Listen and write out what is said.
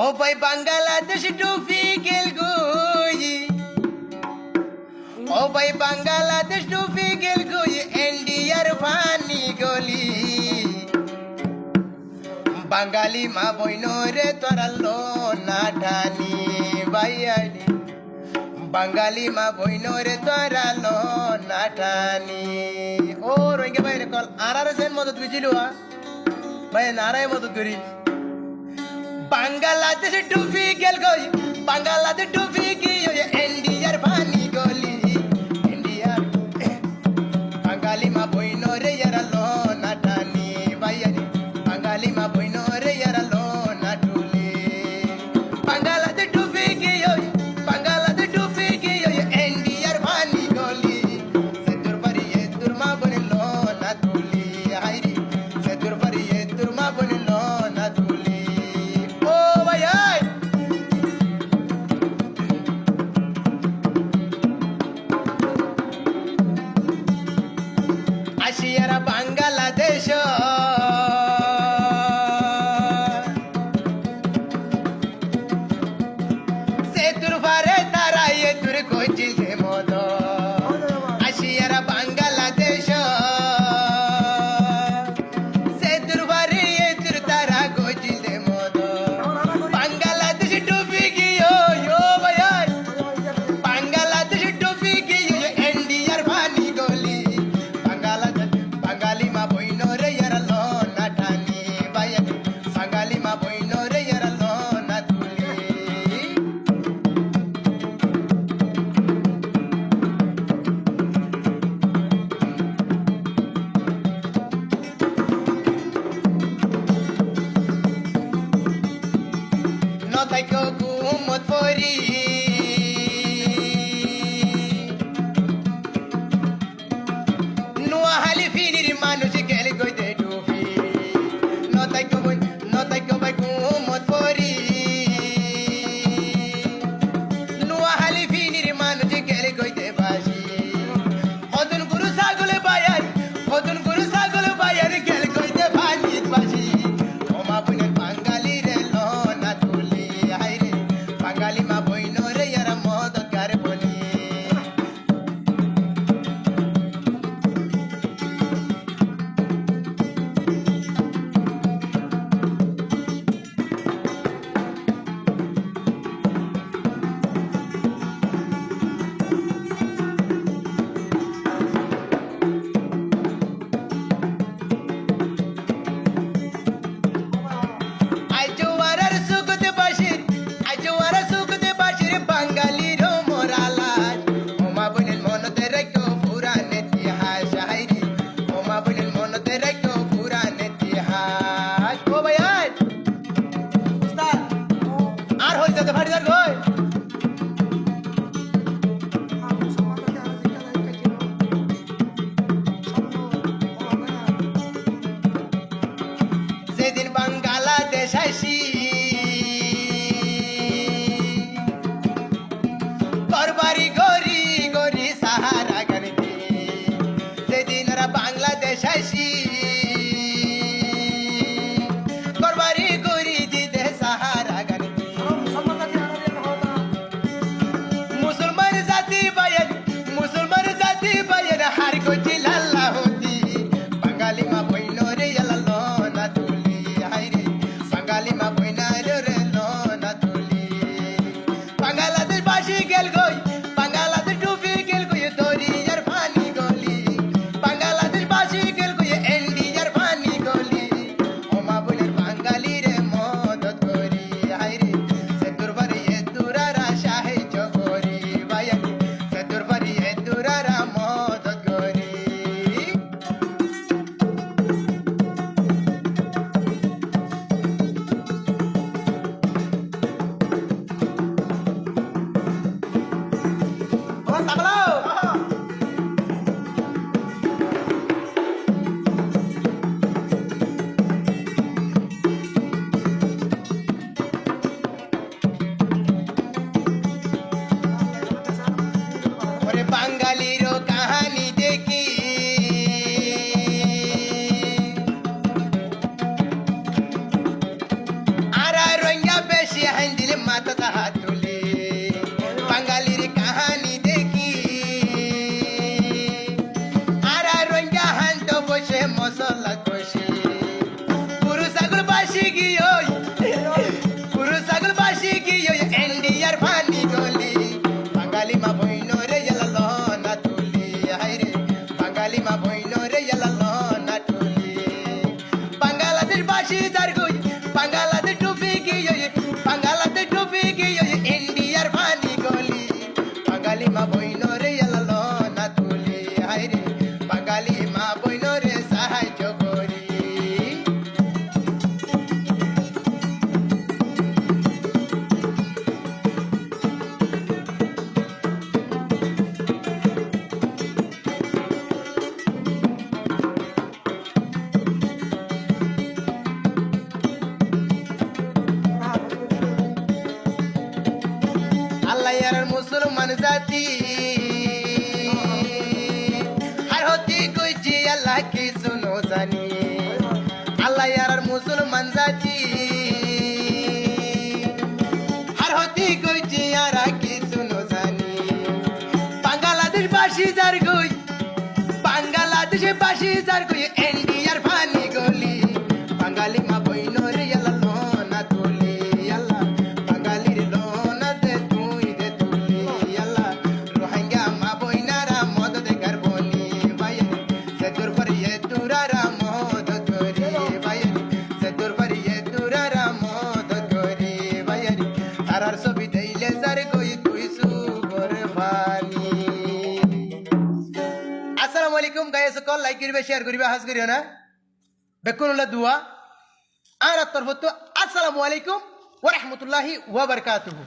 ও ভাই বাংলাদেশ ডুবি গেল গই, ও ভাই বাংলাদেশ ডুবি গেল গই, ইন্ডিয়ার পানি গলি। বাঙালি মা বইনরে তোরালো না ঠানি বাইয়ানি, বাঙালি মা বইনরে তোরালো না ঠানি। ও রোহিঙ্গা ভাই কল আর সেন মদত বুঝিল ভাই নারায় মদত করি। বাংলাদেশ ডুবি গেল গই, বাংলাদেশ ডুবি গিয়ে ইন্ডিয়ার পানি গলি। ইন্ডিয়ার বাঙালি মা বইনরে এরালো না ঠানি বাইয়ানি, বাঙালি মা বইনরে এরালো না ঠুলি। বাংলাদেশ ডুবি গিয়ে, বাংলাদেশ ডুবি গিয়ে ইন্ডিয়ার পানি গলি। সেতুর পারিয়ে তোর মা বনিল না তুলি, হাইরি সেতুর পারিয়ে তোর মা বনিল না তুলি। ও ভাই আয় আসিয়ারা বাংলাদেশ, সেতুর পারে তারা এতুর কইছিল মদ। আসিয়ারা বাংলাদেশ, সেতুর পারে এতুর তারা কইছিল মদ। বাংলাদেশ ডুবি গিয়ে ও ভাই আয়, বাংলাদেশ ডুবি গিয়ে ইন্ডিয়ার পানি গলি। বাংলাদেশ বাঙালি মা বইনরে এরালো না ঠানি বাইয়ানি, বাঙালি মা বইনরে এরালো না তুলি। নতাইকো ঘুমত পরি, নোয়াহালি ফিরির মানুষ গেল গইতে ডুবি। নতাইকো বই, নতাইকো ভাই ঘুমত পরি, নোয়াহালি ফিরির মানুষ গেল গইতে বাসি। হদন গুরু ছাগলে বায়ার, হদন গুরু ছাগলে বায়ার গেল গইতে ভালিত বাসি। ওমা বইনের বাঙালি রে লো না তুলি, হাইরে বাঙালি মা বইনরে এরা মদতগার বলি। আইজোয়ারার সুখতে বাসির, আইজোয়ারার সুখতে বাসির বাঙালির মোরালাজ। ওমা বইনের মনতে রেখো পুরান ইতিহাস, হাইরি ওমা বইনের মনতে রেখো পুরান ইতিহাস। ও ভাই আয় আর হই যাতে ফাড়ি দার গই। সেদিন বাংলাদেশ আইসি, করবারি গরি গরি সাহারা গানিতে। সেদিন ওরা বাংলাদেশ আইসি, করবারি গরি দিতে সাহারা গানিতে। ইয়ার মুসলমান জাতি আর হতি কইছি আল্লাহ কি শুনো জানি আল্লাহ ইয়ার মুসলমান জাতি আর হতি কইছি আর কি শুনো জানি বাংলাদেশ বাসী যার গই বাংলাদেশে বাসী যার গই ইন্ডিয়ার ফানি গলি বাঙালি মা বইনর ইয়ালা লোনা তুলি আল্লাহ বাঙালির লোনা দে তুই দে তুলি আল্লাহ রোহিঙ্গা মা বইনারা মদদ করবনি বাইরে সেদুর ফরিয়ে দুরারা মদদ করি বাইরে সেদুর ফরিয়ে দুরারা মদদ করি বাইরে তারার ছবি দেইলে যার গই তুই সুবর ফানি আসসালামু আলাইকুম গাইস সকল লাইক করিবে শেয়ার করিবে হাস করিও না বেকুনুল্লাহ দুয়া আর তরফত আসসালামু আলাইকুম ওয়া রাহমাতুল্লাহি ওয়া বারাকাতুহু।